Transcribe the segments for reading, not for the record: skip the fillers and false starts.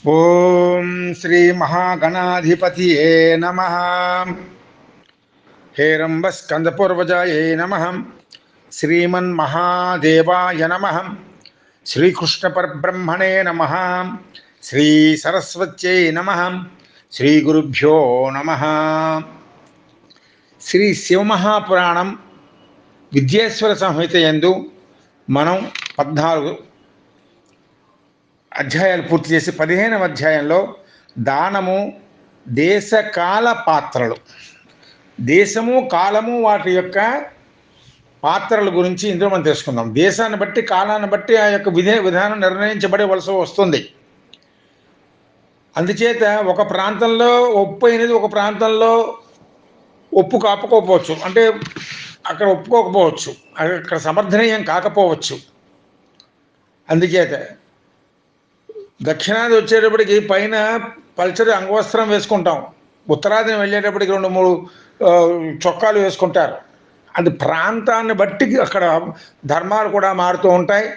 ఓం శ్రీ మహాగణాధిపతియే నమః. హేరంబ స్కందపూర్వజాయే నమః. శ్రీమన్మహాదేవాయ నమః. శ్రీకృష్ణ పరబ్రహ్మణే నమః. శ్రీ సరస్వత్యై నమః. శ్రీ గురుభ్యో నమః. శ్రీ శివమహాపురాణం విద్యేశ్వర సంహిత యందు మనం 14 అధ్యాయాలు పూర్తి చేసి 15వ అధ్యాయంలో దానము, దేశకాల పాత్రలు, దేశము కాలము వాటి యొక్క పాత్రల గురించి ఇందులో మనం తెలుసుకుందాం. దేశాన్ని బట్టి కాలాన్ని బట్టి ఆ యొక్క విధానం నిర్ణయించబడవలసి వస్తుంది. అందుచేత ఒక ప్రాంతంలో ఒప్పు అనేది ఒక ప్రాంతంలో ఒప్పు కాకపోవచ్చు, అంటే అక్కడ ఒప్పుకోకపోవచ్చు, అక్కడ సమర్థనీయం కాకపోవచ్చు. అందుచేత దక్షిణాది వచ్చేటప్పటికి పైన పల్చడి అంగవస్త్రం వేసుకుంటాం, ఉత్తరాదిని వెళ్ళేటప్పటికి 2-3 చొక్కాలు వేసుకుంటారు. అది ప్రాంతాన్ని బట్టి అక్కడ ధర్మాలు కూడా మారుతూ ఉంటాయి.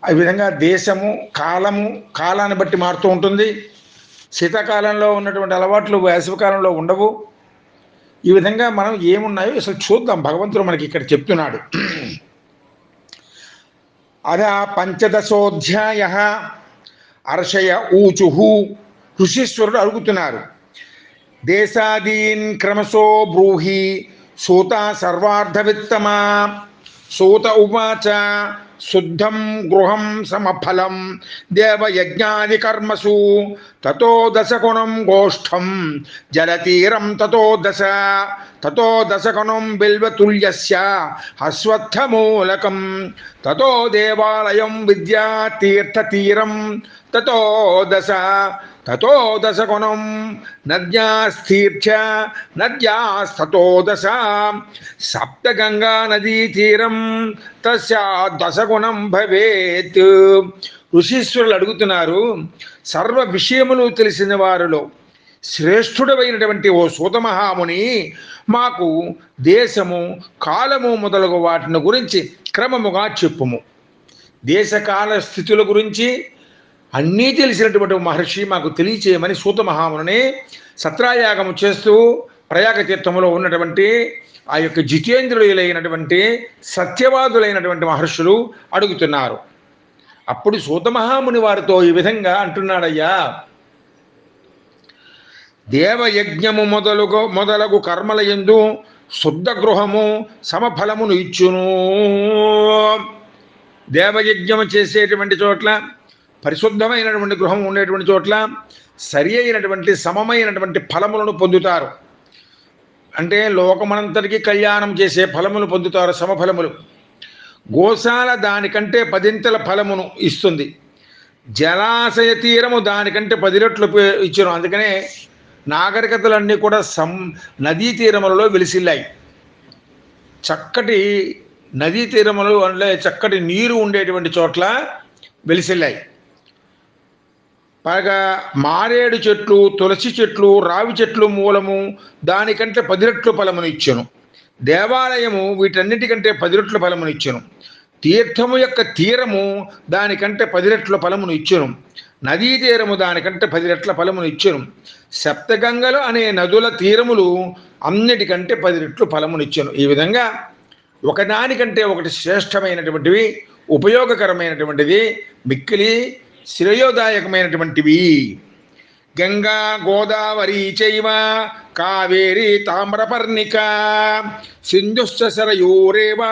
ఈ విధంగా దేశము కాలాన్ని బట్టి మారుతూ ఉంటుంది. శీతాకాలంలో ఉన్నటువంటి అలవాట్లు వేసవికాలంలో ఉండవు. ఈ విధంగా మనం ఏమున్నాయో అసలు చూద్దాం. భగవంతుడు మనకి ఇక్కడ చెప్తున్నాడు. అదా 15ోऽధ్యాయ అర్షయ ఊచు. ఋషీశ్వరుడు అడుగుతున్నారు. దేశాదీన్ క్రమశో బ్రూహి సూత సర్వార్థవిత్తమా. సూత ఉవాచ శుద్ధం గృహం సమఫలం దేవయజ్ఞాది కర్మసు తతో దశగుణం గోష్ఠం జలతీరం తతో దశగుణం బిల్వతుల్యస్య అశ్వత్థమూలకం తతో దేవాలయం విద్యాతీర్థతీరం తతో దశగుణం నద్యాస్థీర్థ్య నద్యాస్తతో దశ సప్తగంగా నదీ తీరం తస్య దశగుణం భవేత్. ఋషీశ్వరులు అడుగుతున్నారు, సర్వ విషయములు తెలిసిన వారిలో శ్రేష్ఠుడైనటువంటి ఓ సూతమహాముని, మాకు దేశము కాలము మొదలగు వాటిని గురించి క్రమముగా చెప్పుము. దేశకాల స్థితుల గురించి అన్నీ తెలిసినటువంటి మహర్షి మాకు తెలియచేయమని సూతమహాముని సత్రాయాగము చేస్తూ ప్రయాగ తీర్థములో ఉన్నటువంటి ఆ యొక్క జితేంద్రులైనటువంటి సత్యవాదులైనటువంటి మహర్షులు అడుగుతున్నారు. అప్పుడు సూతమహాముని వారితో ఈ విధంగా అంటున్నాడయ్యా, దేవయజ్ఞము మొదలగు కర్మల యందు శుద్ధ గృహము సమఫలమును ఇచ్చును. దేవయజ్ఞము చేసేటువంటి చోట్ల, పరిశుద్ధమైనటువంటి గృహం ఉండేటువంటి చోట్ల సరి అయినటువంటి సమమైనటువంటి ఫలములను పొందుతారు. అంటే లోకమనంతటికీ కళ్యాణం చేసే ఫలములు పొందుతారు, సమఫలములు. గోశాల దానికంటే 10ంతల ఫలమును ఇస్తుంది. జలాశయ తీరము దానికంటే 10 రెట్లు ఇచ్చును. అందుకనే నాగరికతలన్నీ కూడా నదీ తీరములలో వెలిసిల్లాయి. చక్కటి నదీ తీరములు అంటే చక్కటి నీరు ఉండేటువంటి చోట్ల వెలిసిల్లాయి. పైగా మారేడు చెట్లు, తులసి చెట్లు, రావి చెట్లు మూలము దానికంటే 10 రెట్లు ఫలమును ఇచ్చెను. దేవాలయము వీటన్నిటికంటే 10 రెట్లు ఫలమును ఇచ్చెను. తీర్థము యొక్క తీరము దానికంటే 10 రెట్ల ఫలమును ఇచ్చెను. నదీ తీరము దానికంటే 10 రెట్ల ఫలమును ఇచ్చెను. సప్తగంగలు అనే నదుల తీరములు అన్నిటికంటే 10 రెట్లు ఫలమును ఇచ్చెను. ఈ విధంగా ఒకదానికంటే ఒకటి శ్రేష్టమైనటువంటివి, ఉపయోగకరమైనటువంటిది, మిక్కిలి శ్రేయోదాయకమైనటువంటివి. గంగా గోదావరి చైవ కావేరి తామ్రపర్ణిక సింధుశ్చ సరయోరేవ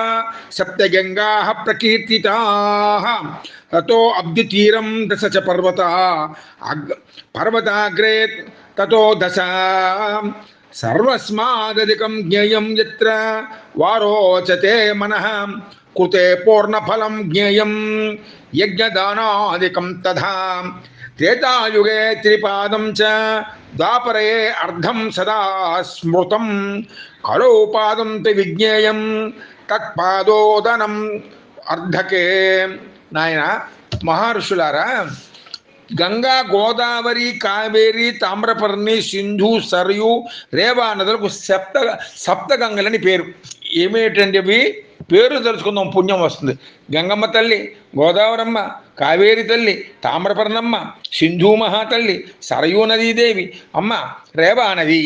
సప్తగంగా ప్రకీర్తితాః తతో అబ్ధితీరం దశ చ పర్వతాగ్రే తతో దశ సర్వస్మాదధికం జ్ఞేయం యత్ర వారోచతే మనః కృతే పూర్ణఫలం జ్ఞేయం యజ్ఞదానాదికం తథా త్రేతాయుగే త్రిపాదం చ ద్వాపరే అర్ధం సదా స్మృతం కలో పాదం తే విజ్ఞేయం తత్పాదోదనం అర్ధకే. నాయన మహర్షులారా, గంగా, గోదావరి, కావేరి, తామ్రపర్ణి, సింధు, సరయు, రేవా నదులకు సప్తగంగలని పేరు. ఏమేటండి అవి? పేరు తలుచుకుందాం, పుణ్యం వస్తుంది. గంగమ్మ తల్లి, గోదావరమ్మ, కావేరి తల్లి, తామ్రపర్ణమ్మ, సింధు మహాతల్లి, సరయూ నదీదేవి, అమ్మ రేవా నది,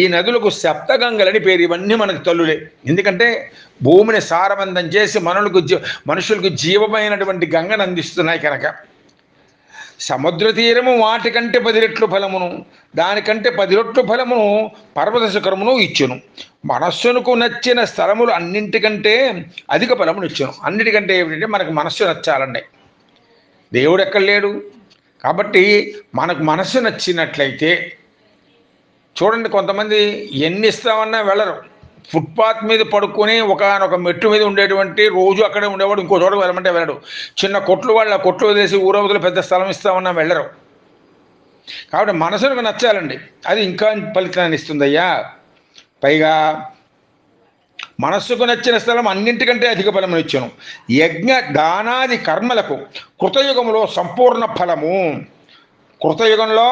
ఈ నదులకు సప్తగంగలని పేరు. ఇవన్నీ మనకు తల్లులే. ఎందుకంటే భూమిని సారవంతం చేసి మనుషులకు జీవమైనటువంటి గంగను అందిస్తున్నాయి కనుక. సముద్ర తీరము వాటికంటే 10 రెట్లు ఫలమును, దానికంటే 10 రెట్లు ఫలమును పర్వత శిఖరమును ఇచ్చును. మనస్సునకు నచ్చిన స్థలములు అన్నింటికంటే అధిక ఫలమును ఇచ్చును. అన్నిటికంటే ఏమిటంటే మనకు మనస్సు నచ్చాలండి. దేవుడు ఎక్కడ లేడు కాబట్టి మనకు మనస్సు నచ్చినట్లయితే చూడండి, కొంతమంది ఎన్ని ఇస్తామన్నా వెళ్ళరు. ఫుట్పాత్ మీద పడుకొని ఒకనొక మెట్టు మీద ఉండేటువంటి, రోజు అక్కడే ఉండేవాడు ఇంకో చోట వెళ్ళమంటే వెళ్ళడు. చిన్న కొట్లు వాళ్ళు ఆ కొట్లు వదిలేసి ఊరవతలు పెద్ద స్థలం ఇస్తామన్నా వెళ్ళరు. కాబట్టి మనసుకు నచ్చాలండి, అది ఇంకా ఫలితాన్ని ఇస్తుందయ్యా. పైగా మనస్సుకు నచ్చిన స్థలం అన్నింటికంటే అధిక ఫలమును ఇచ్చును. యజ్ఞ దానాది కర్మలకు కృతయుగములో సంపూర్ణ ఫలము. కృతయుగంలో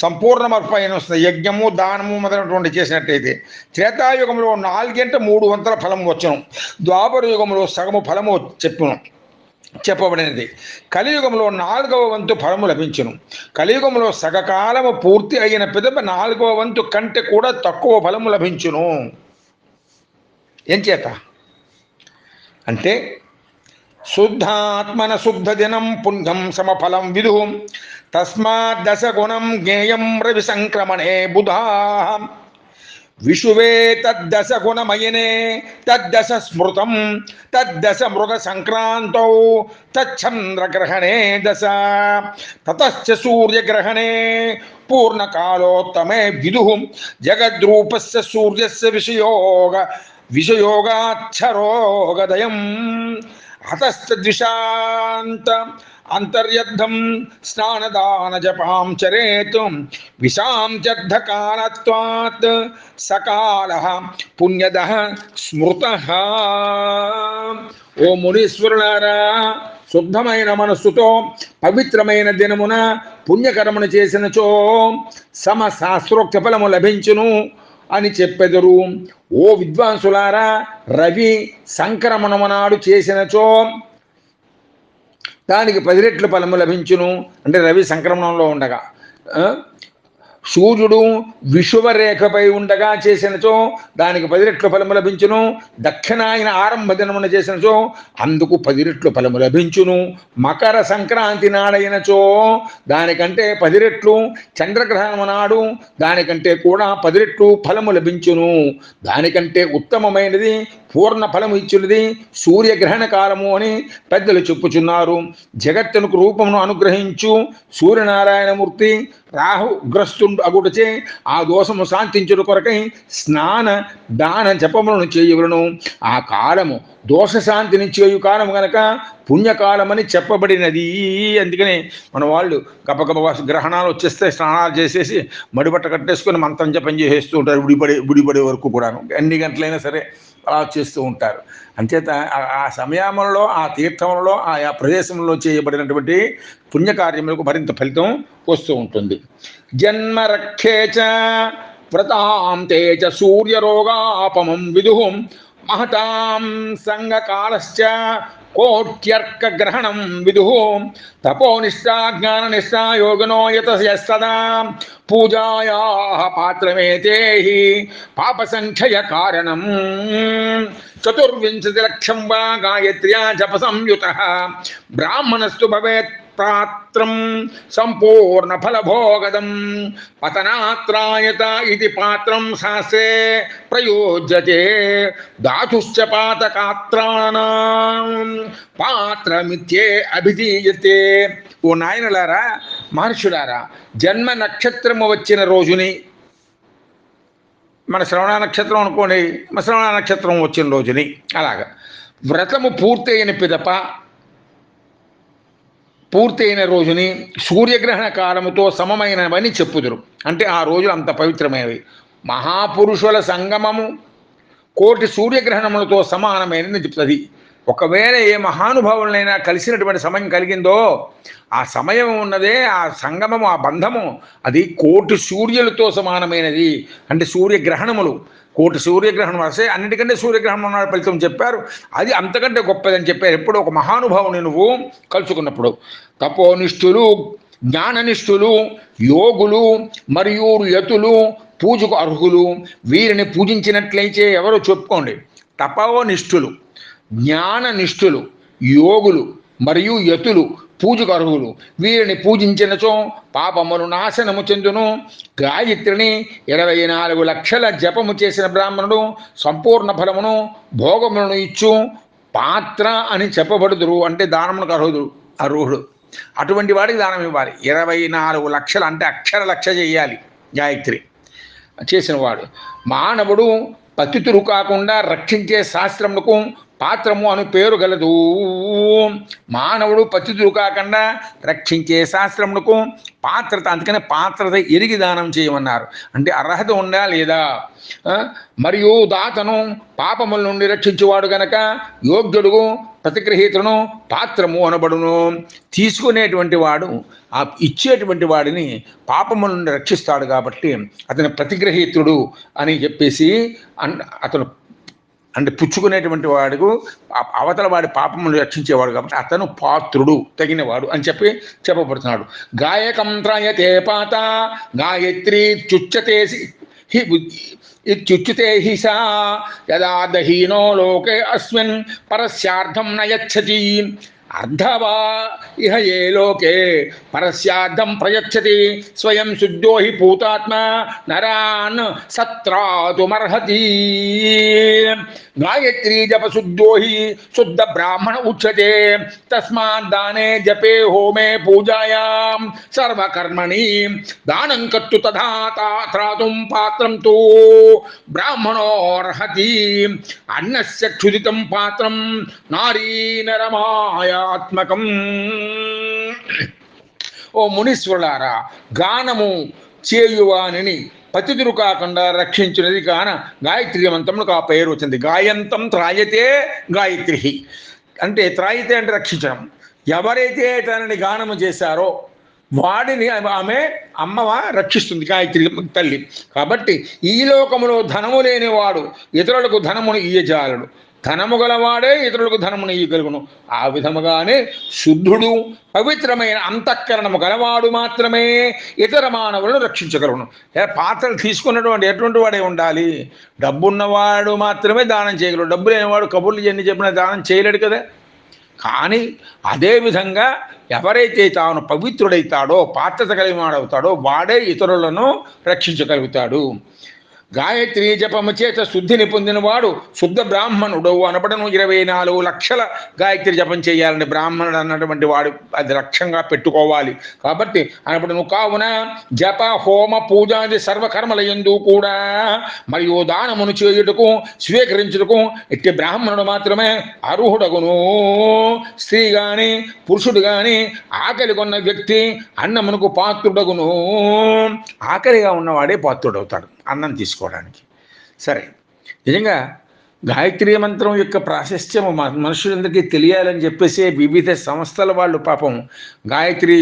సంపూర్ణమర్పణ వస్తుంది. యజ్ఞము దానము మొదలైనటువంటి చేసినట్టయితే త్రేతాయుగంలో 4 ఫలము వచ్చును. ద్వాపర యుగంలో సగము ఫలము చెప్పబడినది. కలియుగంలో 4వ వంతు ఫలము లభించును. కలియుగంలో సగకాలము పూర్తి అయిన పిదప 4వ వంతు కంటే కూడా తక్కువ ఫలము లభించును. ఏం చేత అంటే శుద్ధాత్మన శుద్ధ దినం పుణ్యం సమఫలం విదు తస్మాత్ దశగుణం జ్ఞేయం రవి సంక్రమణే బుధా విషువే తద్దశ గుణమయనే తద్దశ స్మృతం తద్దశ మృగ సంక్రాంతౌ తచ్చంద్రగ్రహణే దశ తతశ్చ సూర్యగ్రహణే పూర్ణకాలోత్తమే విదు జగద్రూపస్య సూర్యస్య విషయోగాక్షరోగదయం హతస్తద్విషాంత అంతర్యద్ధం స్నానదాన జపాం చరేతు విశాంత్యర్థకాలత్వాత్ సకాల పుణ్యద స్మృత. ఓ మునీశ్వరులారా, శుద్ధమైన మనస్సుతో పవిత్రమైన దినమున పుణ్యకర్మను చేసినచో శాస్త్రోక్త ఫలము లభించును అని చెప్పెదరు. ఓ విద్వాంసులారా, రవి సంక్రమణమునాడు చేసినచో దానికి 10 రెట్లు ఫలము లభించును. అంటే రవి సంక్రమణంలో ఉండగా, సూర్యుడు విషువరేఖపై ఉండగా చేసినచో దానికి 10 రెట్లు ఫలము లభించును. దక్షిణాయన ఆరంభ దినమున చేసినచో అందుకు 10 రెట్లు ఫలము లభించును. మకర సంక్రాంతి నాడైనచో దానికంటే 10 రెట్లు, చంద్రగ్రహణము నాడు దానికంటే కూడా 10 రెట్లు ఫలము లభించును. దానికంటే ఉత్తమమైనది పూర్ణ ఫలము ఇచ్చినది సూర్యగ్రహణ కాలము అని పెద్దలు చెప్పుచున్నారు. జగత్తునకు రూపమును అనుగ్రహించు సూర్యనారాయణమూర్తి రాహుగ్రస్తుడు అగుటచే ఆ దోషము శాంతించుట కొరకై స్నాన దాన జపములను చేయవలను. ఆ కాలము దోష శాంతిని చేయు కాలము గనక పుణ్యకాలమని చెప్పబడినది. అందుకని మన వాళ్ళు గబగబ గ్రహణాలు వచ్చేస్తే స్నానాలు చేసేసి మడిబట్ట కట్టేసుకొని మంత్రం జపం చేసేస్తూ ఉంటారు. బుడిపడే వరకు కూడాను ఎన్ని గంటలైనా సరే అలా చేస్తూ ఉంటారు. అంచేత ఆ సమయంలో ఆ తీర్థంలో ఆయా ప్రదేశంలో చేయబడినటువంటి పుణ్యకార్యములకు మరింత ఫలితం వస్తూ ఉంటుంది. జన్మరక్షేచ వ్రతాంతే చ సూర్యరోగాపమం విదు మహతాం సంగకాలశ్చ కోట్యర్కగ్రహణం విదు తపోనిష్టా జ్ఞాననిష్టా యోగినో యతస్తదా పూజాయా పాత్రమేతే పాపసంఖ్యయ కారణం 24 లక్షం వా గాయత్ర్యా జప సంయుత బ్రాహ్మణస్తు భవేత్ పాత్రం సంపూర్ణ ఫలభోగదం పతనాత్రాయత ఇది పాత్రం శాస్త్రే ప్రయోజ్యతే ధాతుశ్చ పాతకాత్రాణం పాత్రమిత్యే అభిధీయతే. ఓ నాయనలారా, మహర్షులారా, జన్మ నక్షత్రము వచ్చిన రోజుని, మన శ్రవణ నక్షత్రం అనుకోండి, మన శ్రవణ నక్షత్రం వచ్చిన రోజుని అలాగా వ్రతము పూర్తయిన పిదప పూర్తయిన రోజుని సూర్యగ్రహణ కాలముతో సమమైనవని చెప్పుదురు. అంటే ఆ రోజులు అంత పవిత్రమైనవి. మహాపురుషుల సంగమము కోటి సూర్యగ్రహణములతో సమానమైనది చెప్తుంది. ఒకవేళ ఏ మహానుభావులైనా కలిసినటువంటి సమయం కలిగిందో ఆ సమయం ఉన్నదే, ఆ సంగమము, ఆ బంధము అది కోటి సూర్యులతో సమానమైనది. అంటే సూర్యగ్రహణములు కోటి సూర్యగ్రహణం వస్తే అన్నిటికంటే సూర్యగ్రహణం ఉన్న ఫలితం చెప్పారు. అది అంతకంటే గొప్పదని చెప్పారు. ఎప్పుడు ఒక మహానుభావుని నువ్వు కలుసుకున్నప్పుడు. తపోనిష్ఠులు, జ్ఞాననిష్ఠులు, యోగులు మరియు యతులు పూజకు అర్హులు. వీరిని పూజించినట్లయితే ఎవరో చెప్పుకోండి. తపోనిష్ఠులు, జ్ఞాననిష్ఠులు, యోగులు మరియు యతులు పూజకు అర్హులు. వీరిని పూజించినచో పాపమును నాశనము చెందును. గాయత్రిని 24 లక్షల జపము చేసిన బ్రాహ్మణుడు సంపూర్ణ ఫలమును భోగములను ఇచ్చు పాత్ర అని చెప్పబడుదురు. అంటే దానమునకు అర్హుడు. అటువంటి వాడికి దానం ఇవ్వాలి. 24 లక్షలు అంటే అక్షర లక్ష చేయాలి గాయత్రి చేసిన వాడు. మానవుడు పతితులు కాకుండా రక్షించే శాస్త్రములకు పాత్రము అని పేరు గలదు. మానవుడు పతితులు కాకుండా రక్షించే శాస్త్రములకు పాత్రత, అందుకనే పాత్రత ఎరిగి దానం చేయమన్నారు. అంటే అర్హత ఉందా లేదా. మరియు దాతను పాపముల నుండి రక్షించేవాడు గనక యోగ్యుడు, ప్రతిగ్రహీతను పాత్రము అనబడును. తీసుకునేటువంటి వాడు ఆ ఇచ్చేటువంటి వాడిని పాపముల నుండి రక్షిస్తాడు కాబట్టి అతని ప్రతిగ్రహీతుడు అని చెప్పేసి అతను అంటే పుచ్చుకునేటువంటి వాడు అవతల వాడి పాపములు రక్షించేవాడు కాబట్టి అతను పాత్రుడు, తగినవాడు అని చెప్పి చెప్పబడుతున్నాడు. గాయకం త్రాయతే పాత గాయత్రి చుచ్చతే ఇత్యుచ్యతే హి సా యదా దహీనో లోకే అస్మిన్ పరస్యార్థం నయచ్చతి అర్ధవా ఇహ ఏ లోకే పరస్యార్థం ప్రయచ్చతి స్వయం శుద్ధో హి భూతాత్మ నరాన్ సత్రాతుమర్హతి. గాయత్రీ జప శుద్ధో హి శుద్ధ బ్రాహ్మణ ఉచ్యతే. తస్మాత్ దానే జపే హోమే పూజాయాం సర్వకర్మణి దానం కర్తు తథా త్రాతుం పాత్రం తు బ్రాహ్మణోర్హతి. అన్నస్య క్షుదితం పాత్రం నారీ నరమాయాత్మకం. ఓ మునీశ్వరులారా, గానము చేయువానిని పతితులు కాకుండా రక్షించినది కాన గాయత్రి మంత్రములకు ఆ పేరు వచ్చింది. గాయంతం త్రాయతే గాయత్రి అంటే త్రాయితే అంటే రక్షించడం. ఎవరైతే తనని గానము చేశారో వాడిని ఆమె అమ్మవ రక్షిస్తుంది, గాయత్రి తల్లి. కాబట్టి ఈ లోకములో ధనము లేనివాడు ఇతరులకు ధనమును ఇయ్యజాలడు, ధనము గలవాడే ఇతరులకు ధనమును ఇయ్యగలుగును. ఆ విధముగానే శుద్ధుడు పవిత్రమైన అంతఃకరణము గలవాడు మాత్రమే ఇతర మానవులను రక్షించగలుగును. పాత్రలు తీసుకున్నటువంటి ఎటువంటి వాడే ఉండాలి. డబ్బున్నవాడు మాత్రమే దానం చేయగలడు. డబ్బు లేనివాడు కబుర్లు ఎన్ని చెప్పినా దానం చేయలేడు కదా. కానీ అదేవిధంగా ఎవరైతే తాను పవిత్రుడైతాడో, పాత్రత కలిగిన వాడవుతాడో వాడే ఇతరులను రక్షించగలుగుతాడు. గాయత్రి జపము చేత శుద్ధిని పొందినవాడు శుద్ధ బ్రాహ్మణుడు అనబడను. 24 లక్షల గాయత్రి జపం చేయాలని బ్రాహ్మణుడు అన్నటువంటి వాడు అది లక్ష్యంగా పెట్టుకోవాలి. కాబట్టి అనబడను. కావున జప హోమ పూజాది సర్వకర్మలయందు కూడా మరియు దానమును చేయుటకు స్వీకరించుటకు ఇట్టి బ్రాహ్మణుడు మాత్రమే అర్హుడగును. స్త్రీ గాని పురుషుడు గాని ఆకలి కొన్న వ్యక్తి అన్నమునకు పాత్రుడగును. ఆకలిగా ఉన్నవాడే పాత్రుడవుతాడు అన్నం తీసుకోవడానికి. సరే, నిజంగా గాయత్రీ మంత్రం యొక్క ప్రాశస్త్యము మనుషులందరికీ తెలియాలని చెప్పేసి వివిధ సంస్థల వాళ్ళు పాపం గాయత్రి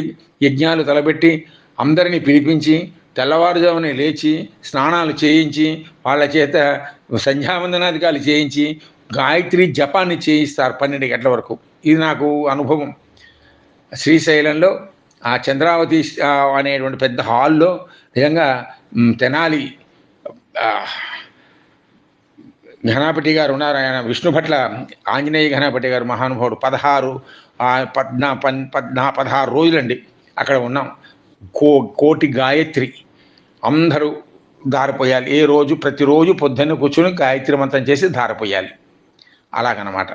యజ్ఞాలు తలబెట్టి అందరినీ పిలిపించి తెల్లవారుజామునే లేచి స్నానాలు చేయించి వాళ్ళ చేత సంధ్యావందనాధికాలు చేయించి గాయత్రి జపాన్ని చేయిస్తారు 12 గంటల వరకు. ఇది నాకు అనుభవం. శ్రీశైలంలో ఆ చంద్రావతి అనేటువంటి పెద్ద హాల్లో నిజంగా తెనాలి ఘనాపతి గారు ఉన్నారు. ఆయన విష్ణుభట్ల ఆంజనేయ ఘనాపతి గారు మహానుభావుడు. 16 రోజులండి అక్కడ ఉన్నాం. కోటి గాయత్రి అందరూ ధారపోయాలి. ప్రతిరోజు పొద్దున్న కూర్చొని గాయత్రి మంత్రం చేసి ధారపోయాలి. అలాగనమాట.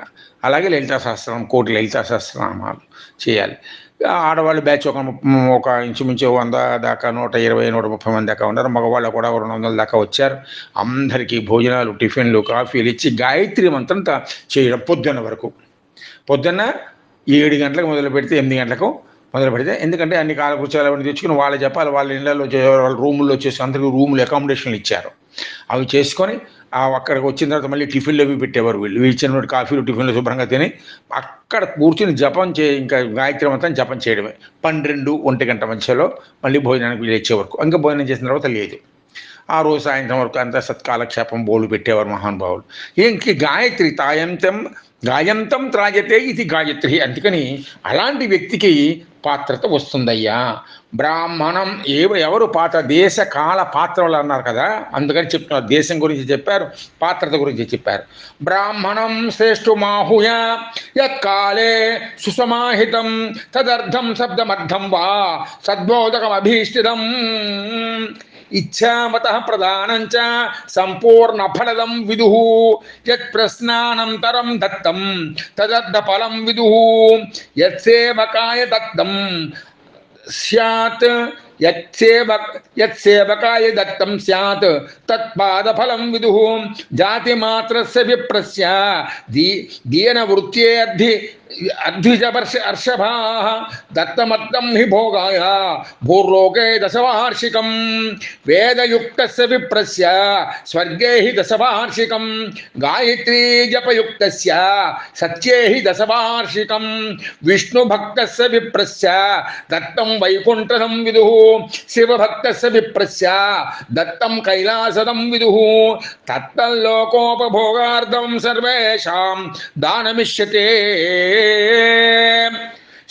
అలాగే లలితా సహస్రనామం, కోటి లలితా సహస్రనామాలు చేయాలి. ఆడవాళ్ళు బ్యాచ్ ఒక ఇంచుమించు 100 దాకా, 120, 130 మంది దాకా ఉన్నారు. మగవాళ్ళు కూడా 200 దాకా వచ్చారు. అందరికీ భోజనాలు, టిఫిన్లు, కాఫీలు ఇచ్చి గాయత్రి మంత్రం చేయడం పొద్దున్న వరకు. పొద్దున్న 7 గంటలకు మొదలు పెడితే 8 గంటలకు మొదలు పెడితే, ఎందుకంటే అన్ని కాలకృత్యాలు అవన్నీ తెచ్చుకుని వాళ్ళు చెప్పాలి. వాళ్ళ ఇళ్ళల్లో వాళ్ళ రూముల్లో వచ్చేసి అందరికీ రూములు అకామిడేషన్లు ఇచ్చారు. అవి చేసుకొని అక్కడికి వచ్చిన తర్వాత మళ్ళీ టిఫిన్లు అవి పెట్టేవారు. వీళ్ళు ఇచ్చినటువంటి కాఫీలు టిఫిన్లు శుభ్రంగా తిని అక్కడ కూర్చుని జపం ఇంకా గాయత్రి మంత్రం జపం చేయడమే. 12, 1 గంట మధ్యలో మళ్ళీ భోజనానికి వీళ్ళు వచ్చే వరకు. ఇంకా భోజనం చేసిన తర్వాత లేదు. ఆ రోజు సాయంత్రం వరకు అంతా సత్కాలక్షేపం బోళ్ళు పెట్టేవారు మహానుభావులు. ఇంక గాయత్రి గాయంతం త్రాయతే ఇది గాయత్రి. అందుకని అలాంటి వ్యక్తికి పాత్రత వస్తుందయ్యా. బ్రాహ్మణం ఎవరు పాత్ర, దేశ కాల పాత్రలు అన్నారు కదా, అందుకని చెప్తున్నారు. దేశం గురించి చెప్పారు, పాత్రత గురించి చెప్పారు. బ్రాహ్మణం శ్రేష్ఠుమాహుయ యత్కాలే సుసమాహితం తదర్థం శబ్దమర్థం వా సద్బోధకమభీష్టితం ఇచ్ఛామత ప్రధానంచ సంపూర్ణ ఫలదం విదుః యత్ ప్రశ్నానంతరం దత్తం తదర్థ ఫలం విదుః యత్సేవకాయ దత్తం స్యాత్ యత్సేవకాయ దత్తం స్యాత్ తత్పాదఫలం విదుః జాతిమాత్రస్య విప్రస్య దీన వృత్యేర్ధి అర్షభాః దత్తమర్థం హి భోగాయ భూర్లోకే దశవార్షికం వేదయుక్తస్య విప్రస్య స్వర్గే హి దశవార్షికం గాయత్రీ జపయుక్తస్య సత్యే హి దశవార్షికం విష్ణుభక్తస్య విప్రస్య దత్తం వైకుంఠం విదుః శివభక్తస్య విప్రస్య దత్తం కైలాసదం విదుః తత్తల్లోకోపభోగార్థం సర్వేషాం దానమిష్యతే.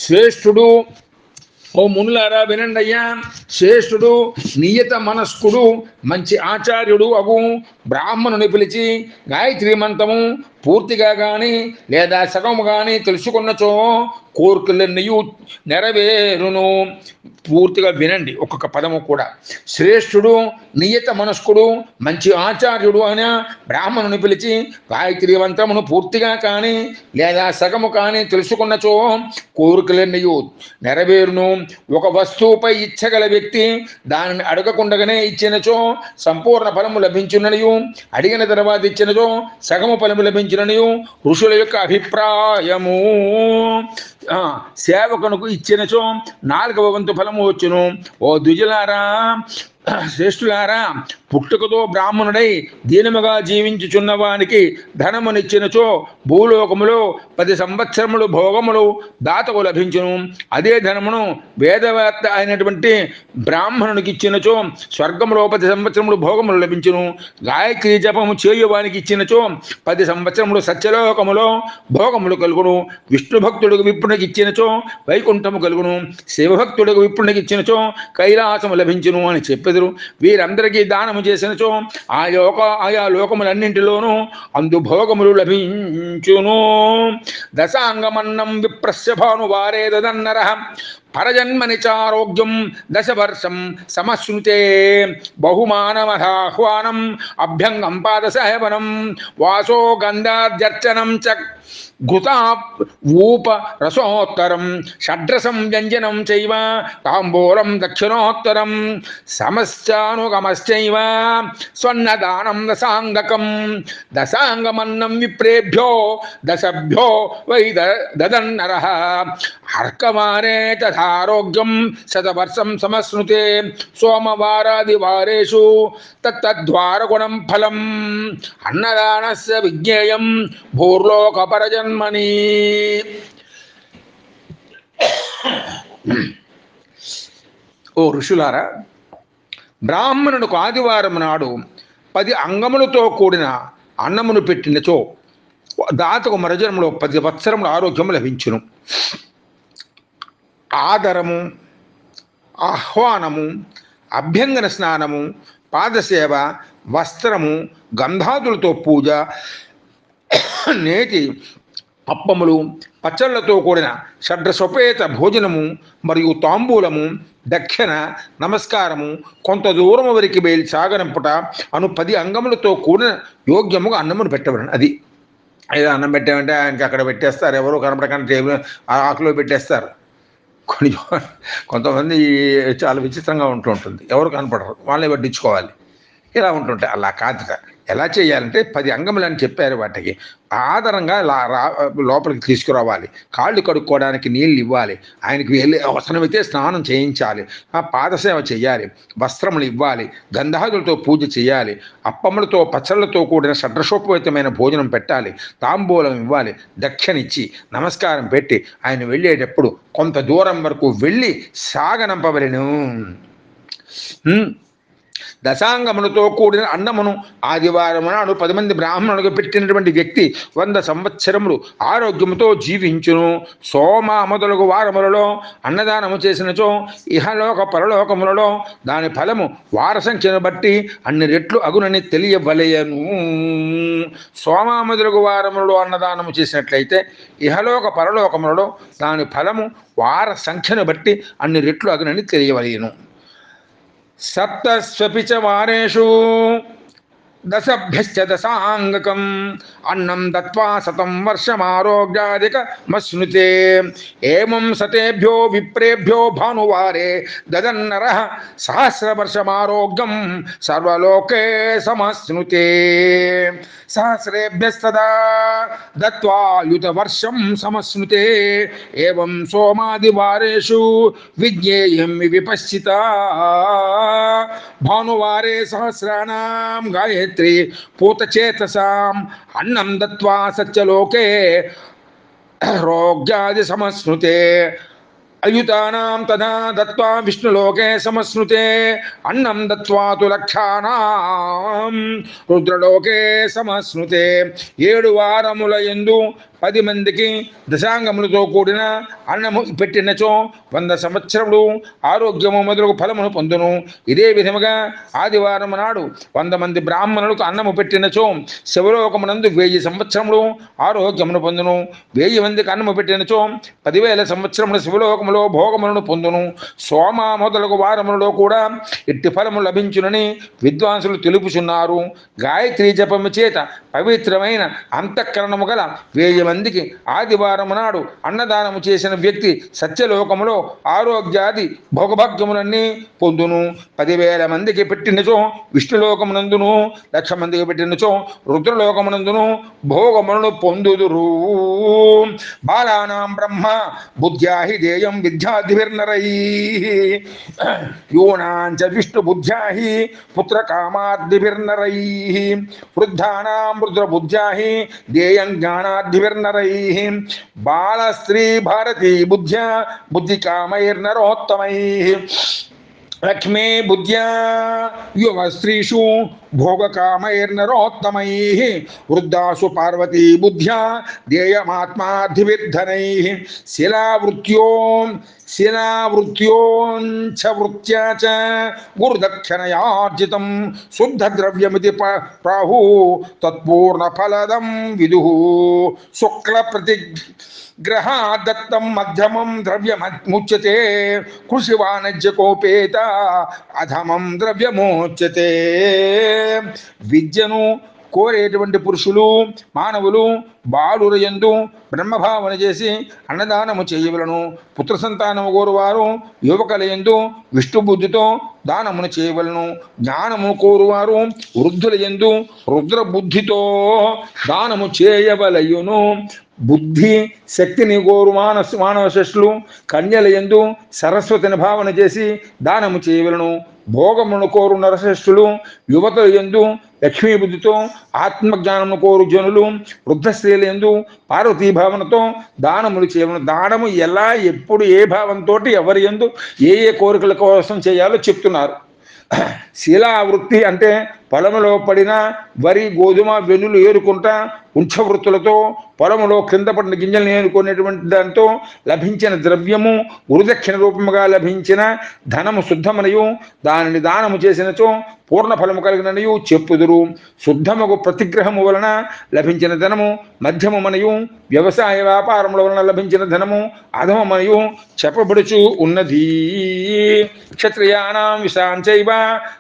శ్రేష్ఠుడు, ఓ మునులారా వినండయ్యా, శ్రేష్ఠుడు నియత మనస్కుడు మంచి ఆచార్యుడు అగు బ్రాహ్మణుని పిలిచి గాయత్రీ మంత్రము పూర్తిగా కానీ లేదా సగము కానీ తెలుసుకున్నచో కోరికలన్నీ నెరవేరును. పూర్తిగా వినండి ఒక్కొక్క పదము కూడా. శ్రేష్ఠుడు నియత మనస్కుడు మంచి ఆచార్యుడు అయిన బ్రాహ్మణుని పిలిచి గాయత్రీ మంత్రమును పూర్తిగా కానీ లేదా సగము కానీ తెలుసుకున్నచో కోరికలన్నీ నెరవేరును. ఒక వస్తువుపై ఇచ్చగల వ్యక్తి దానిని అడగకుండగానే ఇచ్చినచో సంపూర్ణ ఫలము లభించుననియు, అడిగిన తర్వాత ఇచ్చినచో సగము ఫలము లభించుననియు ఋషుల యొక్క అభిప్రాయము. సేవకునకు ఇచ్చినచో 4వ వంతు ఫలము వచ్చును. ఓ ద్విజులారా, శ్రేష్ఠులారా, పుట్టుకతో బ్రాహ్మణుడై దీనముగా జీవించుచున్న వానికి ధనమునిచ్చినచో భూలోకములో 10 సంవత్సరములు భోగములు దాతకు లభించును. అదే ధనమును వేదవేత్త అయినటువంటి బ్రాహ్మణునికి ఇచ్చినచో స్వర్గములో 10 సంవత్సరములు భోగములు లభించును. గాయత్రీ జపము చేయువానికి ఇచ్చినచో 10 సంవత్సరములు సత్యలోకములో భోగములు కలుగును. విష్ణు భక్తుడికి విప్పునికి ఇచ్చినచో వైకుంఠము కలుగును. శివభక్తుడికి విప్పునికి ఇచ్చినచో కైలాసము లభించును అని చెప్పెదరు. వీరందరికీ దానము చేసినచో ఆయా లోకములన్నింటిలోనూ అందు భోగములు లభించును. దశాంగమన్నం విప్రస్య భానువారే దదన్నరః పరజన్మని చారోగ్యం 10 వర్షం సమశ్నుతే బహుమానమహాహ్వానం అభ్యంగం పాదసేవనం వాసో గంధార్జర్చనం చ ఘృతా ఊప రసోత్తరం షడ్రసం వ్యంజనం చైవ తాంబూలం దక్షిణోత్తరం సమశ్చానుగమశ్చైవ స్వర్ణదానం దశాంగకం దశాంగమన్నం విప్రేభ్యో దశభ్యో వై దదన్నరః అర్కవారే తథారోగ్యం 100 వర్షం సమశ్నుతే సోమవారాదివారేషు తత్తద్వారగుణం ఫలం అన్నదానస్య విజ్ఞేయం భూర్లోకపరజన్మని. ఓ ఋషులారా, బ్రాహ్మణుడికి ఆదివారం నాడు 10 అంగములతో కూడిన అన్నమును పెట్టినచో దాతకు మరుజన్మలో 10 సంవత్సరముల ఆరోగ్యము లభించును. ఆదరము, ఆహ్వానము, అభ్యంగన స్నానము, పాదసేవ, వస్త్రము, గంధాదులతో పూజ, నేతి అప్పములు, పచ్చళ్లతో కూడిన షడ్రసోపేత భోజనము మరియు తాంబూలము, దక్షిణ, నమస్కారము, కొంత దూరము వరకు వేలి సాగనంపుట అను 10 అంగములతో కూడిన యోగ్యముగా అన్నమును పెట్టవలను. అది ఏదో అన్నం పెట్టామంటే ఆయనకి అక్కడ పెట్టేస్తారు, ఎవరో కనపడకుండా టేబుల్ ఆకులో పెట్టేస్తారు. కొంతమంది చాలా విచిత్రంగా ఉంటుంది, ఎవరు కనపడరు, వాళ్ళని వడ్డించుకోవాలి, ఇలా ఉంటుంటాయి. అలా కాదుట. ఎలా చేయాలంటే 10 అంగములు అని చెప్పారు. వాటికి ఆధారంగా లోపలికి తీసుకురావాలి. కాళ్ళు కడుక్కోవడానికి నీళ్ళు ఇవ్వాలి. ఆయనకి వెళ్ళి అవసరమైతే స్నానం చేయించాలి. పాదసేవ చేయాలి. వస్త్రములు ఇవ్వాలి. గంధాదులతో పూజ చేయాలి. అప్పములతో పచ్చళ్ళతో కూడిన షడ్రసోపేతమైన భోజనం పెట్టాలి. తాంబూలం ఇవ్వాలి. దక్షిణిచ్చి నమస్కారం పెట్టి ఆయన వెళ్ళేటప్పుడు కొంత దూరం వరకు వెళ్ళి సాగనంపవలెను. దశాంగములతో కూడిన అన్నమును ఆదివారం నాడు 10 మంది బ్రాహ్మణులకు పెట్టినటువంటి వ్యక్తి 100 సంవత్సరములు ఆరోగ్యముతో జీవించును. సోమ మొదలగు వారములలో అన్నదానము చేసినచో ఇహలోక పరలోకములలో దాని ఫలము వార సంఖ్యను బట్టి అన్ని రెట్లు అగునని తెలియవలయను. సోమ మొదలగు వారములలో అన్నదానము చేసినట్లయితే ఇహలోక పరలోకములలో దాని ఫలము వార సంఖ్యను బట్టి అన్ని రెట్లు అగునని తెలియవలయను. సప్తస్వపి చ వారేషు దశభ్యశ్చ దశాంగకం అన్నం దత్వా శతం వర్షమారోగ్యాదికమశ్నుతే. ఏమం సతేభ్యో విప్రేభ్యో భానువారే దదన్నరః సహస్రవర్షమారోగ్యం సర్వలోకే సమశ్నుతే. సహస్రేభ్యస్తదా దత్వా యుతవర్షం సమశ్నుతే. ఏవం సోమాదివారేషు విజ్ఞేయం విపశ్చితా. భానువారే సహస్రాణం గాయత్రి పూతచేతసాం అన్నం దత్వా సత్యలోకే రోగ్యాది సమశ్నుతే. అయుతానాం తదా దత్వా విష్ణులోకే సమశ్నుతే. అన్నం దత్వా తు లక్షానాం రుద్రలోకే సమశ్నుతే. 7 వారముల యందు 10 మందికి దశాంగములతో కూడిన అన్నము పెట్టినచో 100 సంవత్సరములు ఆరోగ్యము మొదలగు ఫలమును పొందును. ఇదే విధముగా ఆదివారం నాడు 100 మంది బ్రాహ్మణులకు అన్నము పెట్టినచో శివలోకమునందు 1000 సంవత్సరములు ఆరోగ్యమును పొందును. 1000 మందికి అన్నము పెట్టినచో 10,000 సంవత్సరములు శివలోకములో భోగములను పొందును. సోమ మొదలగు వారములలో కూడా ఇట్టి ఫలము లభించునని విద్వాంసులు తెలుపుచున్నారు. గాయత్రీ జపము చేత పవిత్రమైన అంతఃకరణము గల 1000 మందికి ఆదివారం నాడు అన్నదానము చేసిన వ్యక్తి సత్యలోకములో ఆరోగ్యాది భోగభాగ్యములన్నీ పొందును. 10,000 మందికి పెట్టినచో విష్ణులోకమునందును, 1,00,000 మందికి పెట్టినచో రుద్రలోకమునందును భోగములను పొందుదురు. బాలానాం బ్రహ్మ బుద్ధ్యా హి దేయం విద్యాధిభిర్నరైః యోనాంచ విష్ణు బుద్ధ్యా హి పుత్రకామాద్భిర్నరైః వృద్ధానాం రుద్రబుద్ధ్యా హి దేయం జ్ఞానాద్భిర్నరైః బాల స్త్రీ భారతీ బుద్ధ్యా బుద్ధికామైర్నరోత్తమైః లక్ష్మీ బుద్ధ్యా యువ స్త్రీషు భోగకామైర్నరోత్తమైః వృద్ధాసు పార్వతీ బుద్ధ్యా ధ్యేయమాత్మాధివిద్ధనైః శిలావృత్యోంచ వృత్యా చ గురుదక్షిణయార్జితం శుద్ధద్రవ్యమితి ప్రాహు తత్పూర్ణఫలదం విదుః శుక్ల గ్రహాదత్తం మధ్యమం ద్రవ్యముచ్యతే కృషివాణిజ్యకోపేత అధమం ద్రవ్యమోచ్యతే. విద్యను కోరేటువంటి పురుషులు మానవులు బాలురయందు బ్రహ్మభావన చేసి అన్నదానము చేయవలను. పుత్ర సంతానము కోరువారు యువకులయందు విష్ణు బుద్ధితో దానమును చేయవలను. జ్ఞానము కోరువారు వృద్ధులయందు రుద్ర బుద్ధితో దానము చేయవలయును. బుద్ధి శక్తిని కోరు మానవ శిష్యులు కన్యలయందు సరస్వతిని భావన చేసి దానము చేయవలను. భోగమును కోరు నరశ్రేష్ఠులు యువతుల యందు లక్ష్మీ బుద్ధితో ఆత్మజ్ఞానమును కోరు జనులు వృద్ధ స్త్రీల యందు పార్వతీ భావనతో దానములు చేయవలను. దానము ఎలా ఎప్పుడు ఏ భావంతో ఎవరి యందు ఏ కోరికల కోసం చేయాలో చెప్తున్నారు. శీలావృత్తి అంటే పొలములో పడిన వరి గోధుమ వెన్నులు ఏరుకుంటా ఉంచవృత్తులతో పొలములో క్రింద పడిన గింజలను ఏరుకునేటువంటి దాంతో లభించిన ద్రవ్యము గురుదక్షిణ రూపముగా లభించిన ధనము శుద్ధమనయు దానిని దానము చేసినచో పూర్ణ ఫలము కలిగినయు చెప్పుదురు. శుద్ధముకు ప్రతిగ్రహము వలన లభించిన ధనము మధ్యమమనయు వ్యవసాయ వ్యాపారముల వలన లభించిన ధనము అధమమనయు చెప్పబడుచు ఉన్నది. క్షత్రియాణం విశాంచైవ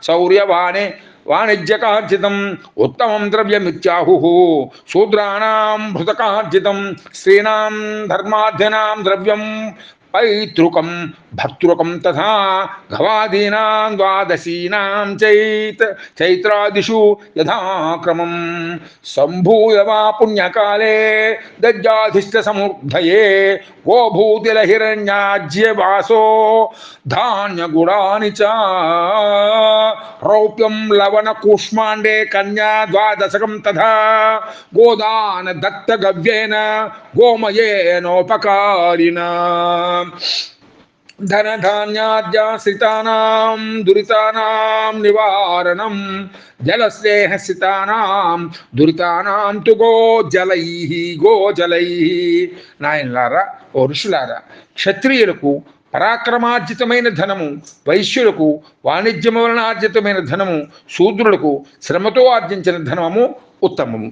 శౌర్యవాణే వాణిజ్యకార్జితం ఉత్తమం ద్రవ్యమిత్యాహుః శూద్రాణాం భృతకార్జితం స్త్రీణాం ధర్మార్థ్యనాం ద్రవ్యం పైతృకం భర్తృకం తథా గవాదీనాం ద్వాదశీనాం చైత్రాదిషు యథాక్రమం సంభూయ వా పుణ్యకాలే దజ్జాధిష్ట సమృద్ధయే గోభూతిలహిరణ్యాజ్య వాసో ధాన్యగుడాని చ రౌప్యం లవణ కూష్మాండే కన్యా ద్వాదశకం తథా గోదాన దత్త గవ్యేన గోమయేనోపకారిణ. ధనధాన్యాద్యాశ్రితానాం దురితానాం నివారణం జలస్నేహస్థితానాం దురితానాం తు గోజలై. నాయనలారా, ఓ ఋషులారా, క్షత్రియులకు పరాక్రమార్జితమైన ధనము, వైశ్యులకు వాణిజ్యము వలన ఆర్జితమైన ధనము, శూద్రులకు శ్రమతో ఆర్జించిన ధనము ఉత్తమము.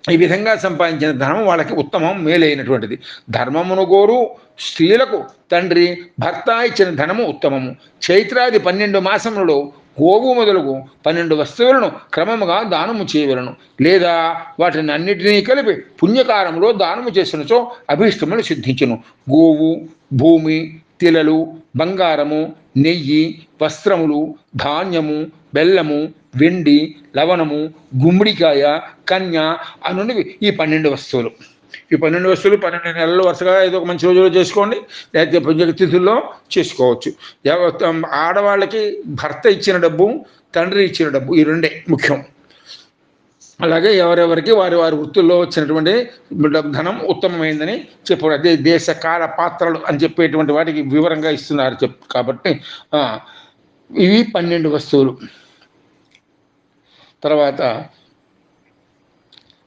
ఈ విధంగా సంపాదించిన ధనం వాళ్ళకి ఉత్తమం, మేలైనటువంటిది. ధర్మమును గోరు స్త్రీలకు తండ్రి భర్త ఇచ్చిన ధనము ఉత్తమము. చైత్రాది 12 మాసములలో గోవు మొదలుగు 12 వస్తువులను క్రమముగా దానము చేయవలను, లేదా వాటిని అన్నిటినీ కలిపి పుణ్యకారంలో దానము చేసినచో అభీష్టములు సిద్ధించును. గోవు, భూమి, తిలలు, బంగారము, నెయ్యి, వస్త్రములు, ధాన్యము, బెల్లము, వెండి, లవణము, గుమ్మడికాయ, కన్య అనునివి ఈ 12 వస్తువులు. ఈ 12 వస్తువులు 12 నెలలు వరుసగా ఏదో ఒక మంచి రోజులో చేసుకోండి, లేకపోతే పుణ్య తిథుల్లో చేసుకోవచ్చు. ఆడవాళ్ళకి భర్త ఇచ్చిన డబ్బు, తండ్రి ఇచ్చిన డబ్బు, ఈ రెండే ముఖ్యం. అలాగే ఎవరెవరికి వారి వారి వృత్తుల్లో వచ్చినటువంటి ధనం ఉత్తమమైందని చెప్పారు. అదే దేశ కాల పాత్రలు అని చెప్పేటువంటి వాటికి వివరంగా ఇస్తున్నారు కాబట్టి ఇవి 12 వస్తువులు. తర్వాత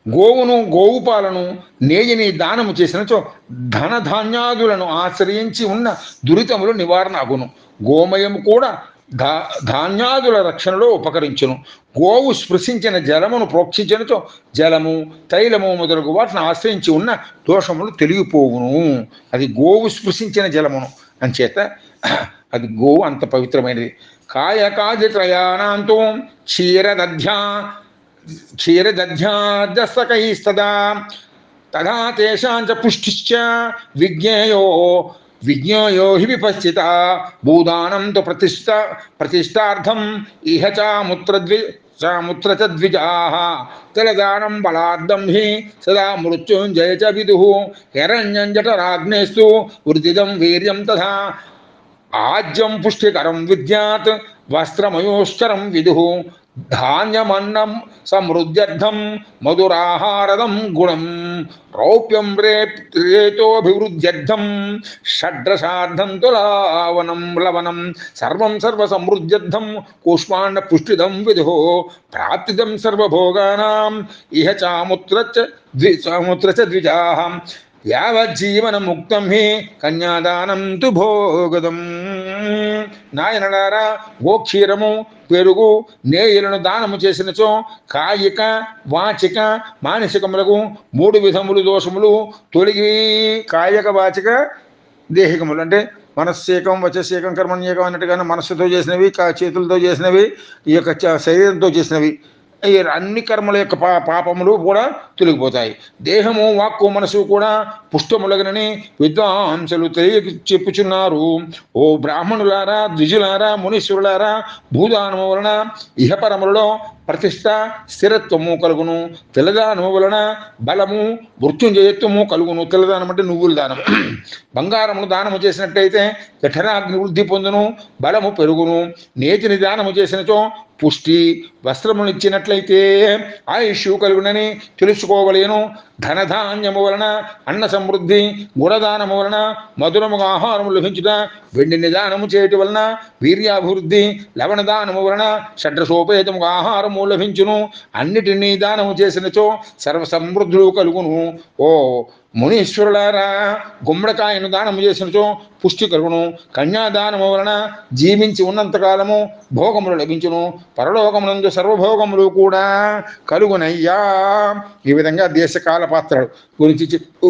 గోవును, గోవు పాలను, నేయిని దానము చేసినచో ధనధాన్యాదులను ఆశ్రయించి ఉన్న దురితములు నివారణ అగును. గోమయము కూడా ధాన్యాదుల రక్షణలో ఉపకరించును. గోవు స్పృశించిన జలమును ప్రోక్షించినచో జలము, తైలము మొదలగు వాటిని ఆశ్రయించి ఉన్న దోషములు తొలగిపోవును. అది గోవు స్పృశించిన జలమును అంచేత అది గోవు అంత పవిత్రమైనది. కాయకాదిత్రయానాంతో క్షీరదధ్యాదస్తకైస్తదా తదా తేషాంచ పుష్టిశ్చ విజ్ఞేయో హి విపశ్చిత భూదానం తు ప్రతిష్టార్థం ఇహ చాముత్ర చ ద్విజాః తలదానం బలార్థం హి సదా మృత్యుంజయ చ విదుః హిరణ్యం జఠరాగ్నేస్తు వృద్ధిదం వీర్యం తథా ఆజ్యం పుష్టికరం విద్యాత్ వస్త్రమయోశ్చరం విదుః ధాన్యమన్నం సమృద్ధ్యర్థం మధురాహారదం గుణం రౌప్యం రేతోభివృద్ధ్యర్థం షడ్రసార్థం తు లవనం సర్వం సర్వసమృద్ధ్యర్థం కూష్మాండ పుష్టిదం విదుః ప్రాప్తిదం సర్వభోగానాం ఇహ చాముత్ర చ ద్విజాః యావజ్జీవన ముక్తం హి కన్యాదానం తు భోగదం. నాయనలారా, గోక్షీరము, పెరుగు, నేయులను దానము చేసినచో కాయిక, వాచిక, మానసికములకు 3 విధములు దోషములు తొలగి, కాయక, వాచిక, దేహికములు అంటే మనస్సేకం, వచస్సేకం, కర్మణ్యేకం అన్నట్టుగానే మనస్సుతో చేసినవి, చేతులతో చేసినవి, ఈ యొక్క శరీరంతో చేసినవి, ఈ అన్ని కర్మల యొక్క పాపములు కూడా తొలగిపోతాయి. దేహము, వాక్కు, మనసు కూడా పుష్టములగనని విద్వాంసులు చెప్పుచున్నారు. ఓ బ్రాహ్మణులారా, ద్విజులారా, మునీశ్వరులారా, భూదానము వలన ఇహపరములలో ప్రతిష్ట, స్థిరత్వము కలుగును. తెల్లదానము వలన బలము, మృత్యుంజయత్వము కలుగును. తెల్లదానం అంటే నువ్వుల దానం. బంగారమును దానము చేసినట్టయితే జఠరాగ్ని వృద్ధి పొందును, బలము పెరుగును. నేతిని దానము చేసినచో పుష్టి, వస్త్రమును ఇచ్చినట్లయితే ఆయుష్ కలుగునని తెలుసుకోవలేను. ధనధాన్యము వలన అన్న సమృద్ధి, గుణదానము వలన మధురముగా ఆహారము లభించుట, వెండిని దానము చేయటం వలన వీర్యాభివృద్ధి, లవణదానము వలన షడ్రసోపేతముగా ఆహారము లభించును. అన్నిటినీ దానము చేసినచో సర్వసమృద్ధులు కలుగును. ఓ మునీశ్వరులారా, గుమ్మడికాయను దానము చేసినచో పుష్టి కలుగును. కన్యాదానము వలన జీవించి ఉన్నంతకాలము భోగములు లభించును. పరలోకమునందు సర్వభోగములు కూడా కలుగునయ్యా. ఈ విధంగా దేశకాల పాత్రలు గురించి చెప్పు.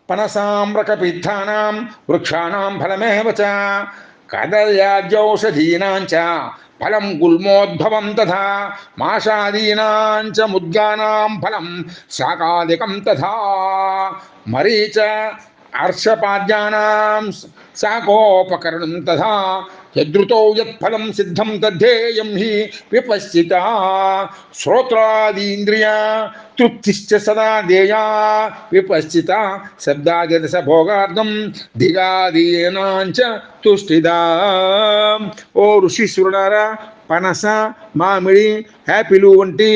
పనసామ్రకపిత్తానాం వృక్షాణాం ఫలమేవ చ కదల్యాజ్యౌషధీనాంచ ఫలం గుల్మోద్భవం తథా మాషాదీనాంచ ముద్గానాం ఫలం శాకాదికం తథా మరీచ అర్షపాద్యానాం శాకోపకరణం తథా యదృతో యత్ఫలం సిద్ధం తద్ధేయం హి విపశ్చిత శ్రోత్రాదీంద్రియ తృప్తిశ్చ సదా దేయా విపశ్చిత శబ్దాదిరస భోగార్థం ధిగాదీనాంచ తుష్టిదా. ఓ ఋషీశ్వరులారా, పనస, మామిడి, యాపిలు వంటి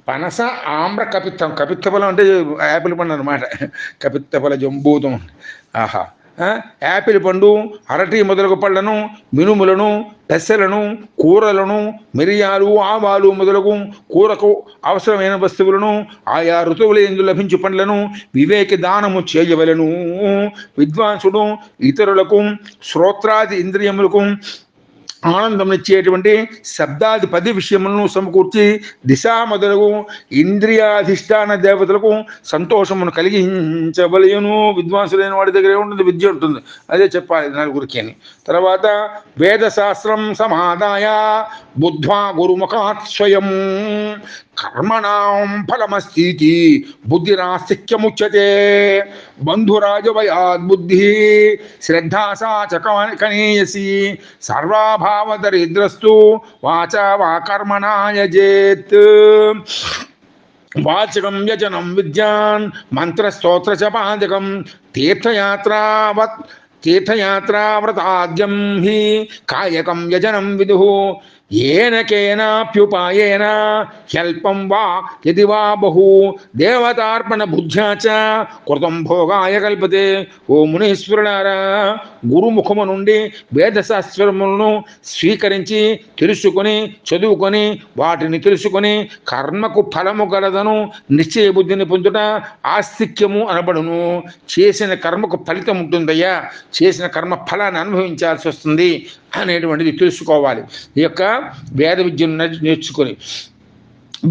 పనస ఆమ్ర కపిత్తం, కపిత్త ఫలం అంటే యాపిల్ పండు అనమాట. కపిత్త ఫల జంబూతం. ఆహా. యాపిల్ పండు, అరటి మొదలగు పళ్లను, మినుములను, పెసలను, కూరలను, మిరియాలు, ఆవాలు మొదలగు కూరకు అవసరమైన వస్తువులను, ఆయా ఋతువుల యందు లభించు పండ్లను వివేకి దానము చేయవలను. విద్వాంసుడు ఇతరులకు శ్రోత్రాది ఇంద్రియములకు ఆనందం ఇచ్చేటువంటి శబ్దాది 10 విషయములను సమకూర్చి దిశా మొదలగు ఇంద్రియాధిష్టాన దేవతలకు సంతోషమును కలిగించవలయను. విద్వాంసులైన వాడి దగ్గర ఏముంటుంది? విద్య ఉంటుంది. అదే చెప్పాలి నలుగురికి అని. తర్వాత వేదశాస్త్రం సమాదాయ బుద్ధ్వా గురుముఖాత్ స్వయం కర్మణాం ఫలమస్తీతి బుద్ధిరాస్తిక్యముచ్యతే బంధురాజవయాద్ బుద్ధి శ్రద్ధా సా చ కనీయసి సర్వాభావదరిద్రస్తు వాచా వా కర్మణా యజేత్. వాచకం యజనం విద్యాన్ మంత్రస్తోత్ర చ పాదకం తీర్థయాత్రావ్రతాద్యం హి కాయకం యజనం విదుః ఏన కేనాప్యుపాయేన హ్యల్పం వా యది వా బహు దేవతార్పణ బుద్ధ్యా చ కృతం భోగాయ కల్పతే. ఓ మునీశ్వరులారా, గురుముఖము నుండి వేదశాస్త్రములను స్వీకరించి తెలుసుకొని చదువుకొని వాటిని తెలుసుకొని కర్మకు ఫలము గలదను నిశ్చయ బుద్ధిని పొందుట ఆస్తిక్యము అనబడును. చేసిన కర్మకు ఫలితం ఉంటుందయ్యా, చేసిన కర్మ ఫలాన్ని అనుభవించాల్సి వస్తుంది అనేటువంటిది తెలుసుకోవాలి. ఈ యొక్క వేద విద్యను నేర్చుకొని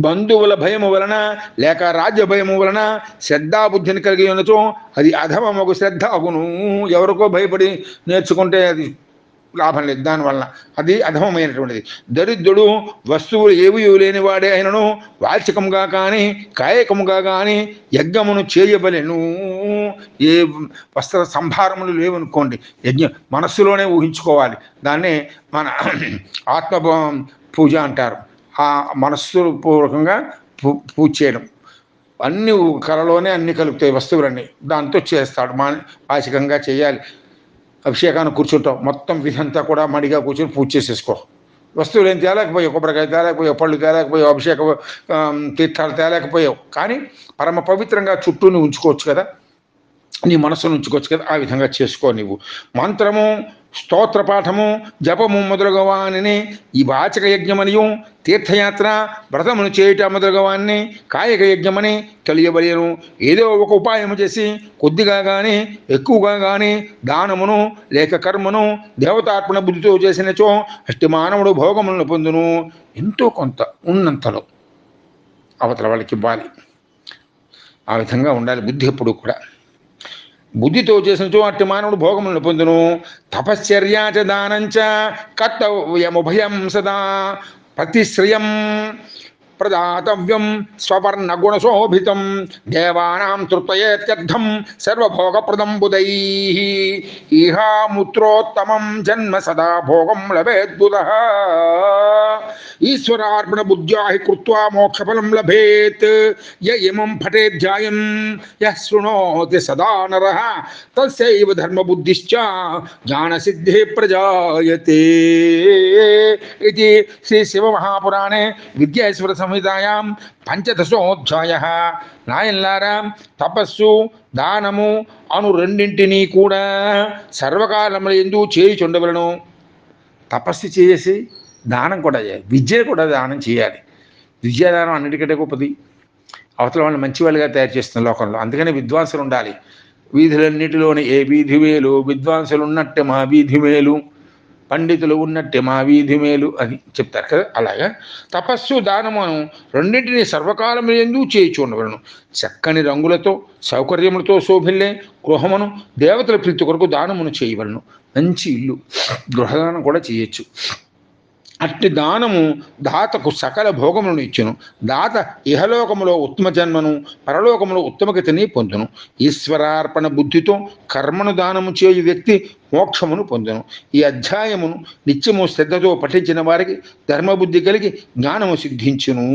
బంధువుల భయము వలన లేక రాజ్య భయము వలన శ్రద్ధాబుద్ధిని కలిగి ఉన్నచో అది అధమమగు శ్రద్ధ అగును. ఎవరికో భయపడి నేర్చుకుంటే అది లాభం లేదు, దానివల్ల అది అధమమైనటువంటిది. దరిద్రుడు వస్తువులు ఏవి లేని వాడే అయినను వాచికముగా కానీ కాయకముగా కానీ యజ్ఞమును చేయబలెను. ఏ వస్త్ర సంభారములు లేవనుకోండి, యజ్ఞం మనస్సులోనే ఊహించుకోవాలి. దాన్నే మన ఆత్మ పూజ అంటారు. ఆ మనస్సు పూర్వకంగా పూజ చేయడం. అన్ని కళలోనే అన్ని కలుగుతాయి వస్తువులన్నీ, దాంతో చేస్తాడు. వాచికంగా చేయాలి. అభిషేకాన్ని కూర్చుంటాం, మొత్తం విధంతా కూడా మడిగా కూర్చొని పూజ చేసేసుకో. వస్తువులు ఏం తేలేకపోయావు, కొబ్బరికాయ తేలేకపోయావు, పళ్ళు తేలేకపోయావు, అభిషేక తీర్థాలు తేలేకపోయావు, కానీ పరమ పవిత్రంగా చుట్టూని ఉంచుకోవచ్చు కదా, నీ మనస్సును ఉంచుకోవచ్చు కదా. ఆ విధంగా చేసుకో. నీవు మంత్రము, స్తోత్రపాఠము, జపము మొదలగవాని ఈ వాచక యజ్ఞమనియు, తీర్థయాత్ర వ్రతమును చేయుట మొదలగవాన్ని కాయక యజ్ఞమని తెలియబడేను. ఏదో ఒక ఉపాయము చేసి కొద్దిగా కానీ ఎక్కువగా కానీ దానమును లేక కర్మను దేవతార్పణ బుద్ధితో చేసినచో అష్టి మానవుడు భోగములను పొందును. ఎంతో కొంత ఉన్నంతలో అవతల వాళ్ళకి ఇవ్వాలి. ఆ విధంగా ఉండాలి బుద్ధి ఎప్పుడు కూడా. బుద్ధితో చేసినచో అట్టి మానవుడు భోగములను పొందును. తపశ్చర్యాచ దానంచ కర్తవ్యముభయం సదా ప్రతిశ్రయం ప్రదాతవ్యం స్వవర్ణ గుణశోభితం దేవానాం తృప్తయేత్యర్థం సర్వభోగప్రదం బుధైః ఇహాముత్రోత్తమం జన్మ సదా భోగం లభేద్బుధః ఈశ్వరార్పణ బుద్ధ్యా హి కృత్వా మోక్షఫలం లభేత్ య ఇమం పఠేధ్యాయం యః శృణోతి సదా నరః తస్యైవ ధర్మబుద్ధిశ్చ జ్ఞానసిద్ధిః ప్రజాయతే. ఇది శ్రీ శివమహాపురాణే విద్యేశ్వర సంహితాయాం పంచదశోధ్యాయః. నాయనలారా, తపస్సు దానము అను రెండింటినీ కూడా సర్వకాలముల యందు చేయుచుండవలను. తపస్సు చేసి దానం కూడా చేయాలి, విద్య కూడా దానం చేయాలి. విద్యాదానం అన్నిటికంటే గొప్పది. అవతల వాళ్ళని మంచి వాళ్ళుగా తయారు చేస్తున్న లోకంలో. అందుకని విద్వాంసులు ఉండాలి. వీధులన్నిటిలోని ఏ వీధి మేలు, విద్వాంసులు ఉన్నట్టే మా వీధి మేలు, పండితులు ఉన్నట్టే మా వీధి మేలు అని చెప్తారు కదా. అలాగా తపస్సు దానమును రెండింటినీ సర్వకాలము యందు చేయుచుండవలను. చక్కని రంగులతో సౌకర్యములతో శోభిల్లే గృహమును దేవతల ప్రీతి కొరకు దానమును చేయవలను. మంచి ఇల్లు, గృహదానం కూడా చేయొచ్చు. అట్టి దానము దాతకు సకల భోగములను ఇచ్చును. దాత ఇహలోకములో ఉత్తమ జన్మను, పరలోకములో ఉత్తమగతిని పొందును. ఈశ్వరార్పణ బుద్ధితో కర్మను దానము చేయు వ్యక్తి మోక్షమును పొందును. ఈ అధ్యాయమును నిత్యము శ్రద్ధతో పఠించిన వారికి ధర్మబుద్ధి కలిగి జ్ఞానము సిద్ధించును.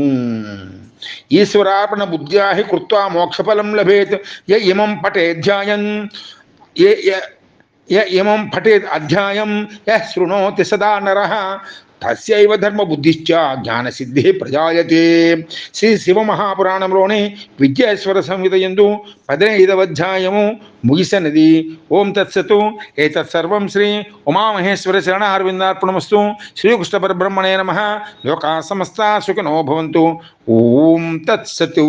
ఈశ్వరార్పణ బుద్ధ్యా హి కృత్వా మోక్షఫలం లభేత్ య ఇమం పఠేధ్యాయం ఇమం పఠేత్ అధ్యాయం యః శృణోతి సదా నరః తస్యైవ ధర్మ బుద్ధిశ్చ జ్ఞాన సిద్ధి ప్రజాయతే. శ్రీ శివమహాపురాణంలోని విద్యేశ్వర సంహిత యందు 15వ అధ్యాయము ముగిసినది. ఓం తత్సతు. ఏతత్సర్వం శ్రీ ఉమామహేశ్వర చరణారవిందార్పణమస్తు. శ్రీకృష్ణ పరబ్రహ్మణే నమః. లోకా సమస్తా సుఖినో భవంతు. ఓం తత్సతు.